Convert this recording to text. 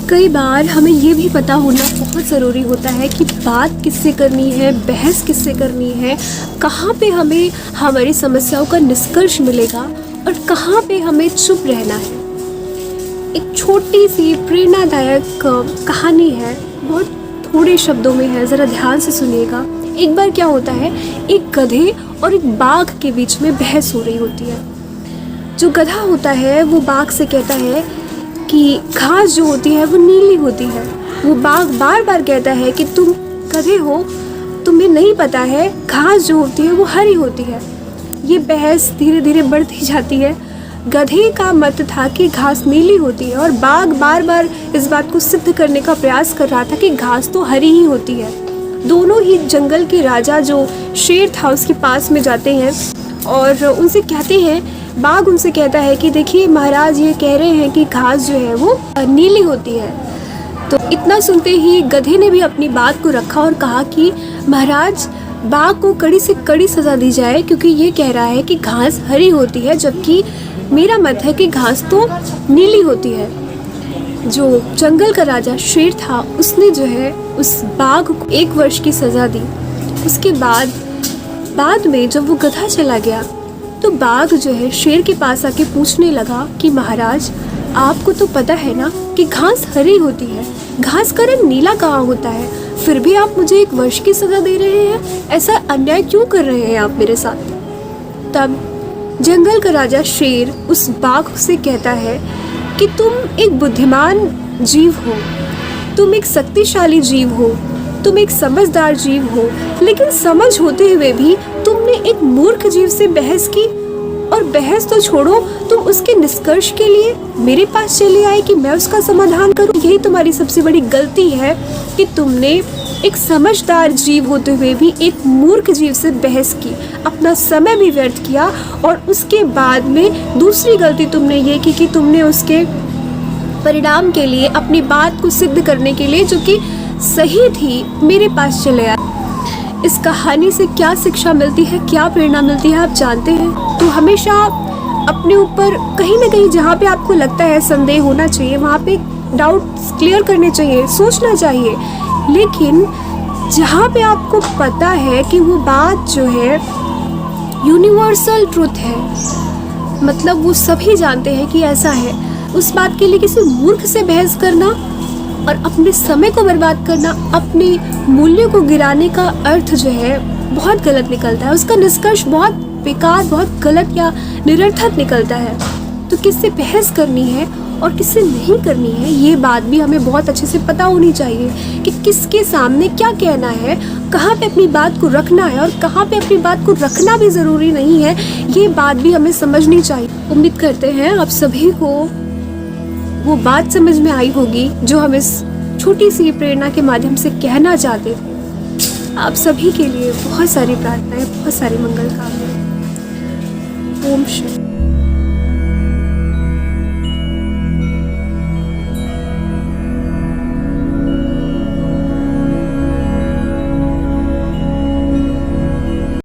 कई बार हमें ये भी पता होना बहुत ज़रूरी होता है कि बात किससे करनी है, बहस किससे करनी है, कहाँ पे हमें हमारी समस्याओं का निष्कर्ष मिलेगा और कहाँ पे हमें चुप रहना है। एक छोटी सी प्रेरणादायक कहानी है, बहुत थोड़े शब्दों में है, ज़रा ध्यान से सुनिएगा। एक बार क्या होता है, एक गधे और एक बाघ के बीच में बहस हो रही होती है। जो गधा होता है वो बाघ से कहता है कि घास जो होती है वो नीली होती है। वो बाघ बार बार कहता है कि तुम गधे हो, तुम्हें नहीं पता है घास जो होती है वो हरी होती है। ये बहस धीरे धीरे बढ़ती जाती है। गधे का मत था कि घास नीली होती है और बाघ बार बार इस बात को सिद्ध करने का प्रयास कर रहा था कि घास तो हरी ही होती है। दोनों ही जंगल के राजा जो शेर था उसके पास में जाते हैं और उनसे कहते हैं, बाघ उनसे कहता है कि देखिए महाराज, ये कह रहे हैं कि घास जो है वो नीली होती है। तो इतना सुनते ही गधे ने भी अपनी बात को रखा और कहा कि महाराज, बाघ को कड़ी से कड़ी सज़ा दी जाए क्योंकि ये कह रहा है कि घास हरी होती है, जबकि मेरा मत है कि घास तो नीली होती है। जो जंगल का राजा शेर था उसने जो है उस बाघ को 1 वर्ष की सज़ा दी। उसके बाद में जब वो गधा चला गया तो बाघ जो है शेर के पास आके पूछने लगा कि महाराज, आपको तो पता है ना कि घास हरी होती है, घास का रंग नीला कहाँ होता है, फिर भी आप मुझे 1 वर्ष की सज़ा दे रहे हैं, ऐसा अन्याय क्यों कर रहे हैं आप मेरे साथ। तब जंगल का राजा शेर उस बाघ से कहता है कि तुम एक बुद्धिमान जीव हो, तुम एक शक्तिशाली जीव हो, तुम एक समझदार जीव हो, लेकिन समझ होते हुए भी तुमने एक मूर्ख जीव से बहस की। और बहस तो छोड़ो, तुम उसके निष्कर्ष के लिए मेरे पास चले आए कि मैं उसका समाधान करूं। यही तुम्हारी सबसे बड़ी गलती है कि तुमने एक समझदार जीव होते हुए भी एक मूर्ख जीव से बहस की, अपना समय भी व्यर्थ किया। और उसके बाद में दूसरी गलती तुमने ये की कि तुमने उसके परिणाम के लिए, अपनी बात को सिद्ध करने के लिए जो कि सही थी, मेरे पास चले आए। इस कहानी से क्या शिक्षा मिलती है, क्या प्रेरणा मिलती है आप जानते हैं? तो हमेशा अपने ऊपर कहीं ना कहीं जहाँ पे आपको लगता है संदेह होना चाहिए, वहाँ पे डाउट क्लियर करने चाहिए, सोचना चाहिए। लेकिन जहाँ पे आपको पता है कि वो बात जो है यूनिवर्सल ट्रुथ है, मतलब वो सभी जानते हैं कि ऐसा है, उस बात के लिए किसी मूर्ख से बहस करना और अपने समय को बर्बाद करना, अपने मूल्यों को गिराने का अर्थ जो है बहुत गलत निकलता है। उसका निष्कर्ष बहुत बेकार, बहुत गलत या निरर्थक निकलता है। तो किससे बहस करनी है और किससे नहीं करनी है, ये बात भी हमें बहुत अच्छे से पता होनी चाहिए कि किसके सामने क्या कहना है, कहाँ पे अपनी बात को रखना है और कहाँ पे अपनी बात को रखना भी ज़रूरी नहीं है। ये बात भी हमें समझनी चाहिए। उम्मीद करते हैं आप सभी को वो बात समझ में आई होगी जो हम इस छोटी सी प्रेरणा के माध्यम से कहना चाहते थे। आप सभी के लिए बहुत सारी प्रार्थनाएं, बहुत सारी मंगल कामनाएं। ओम शांति।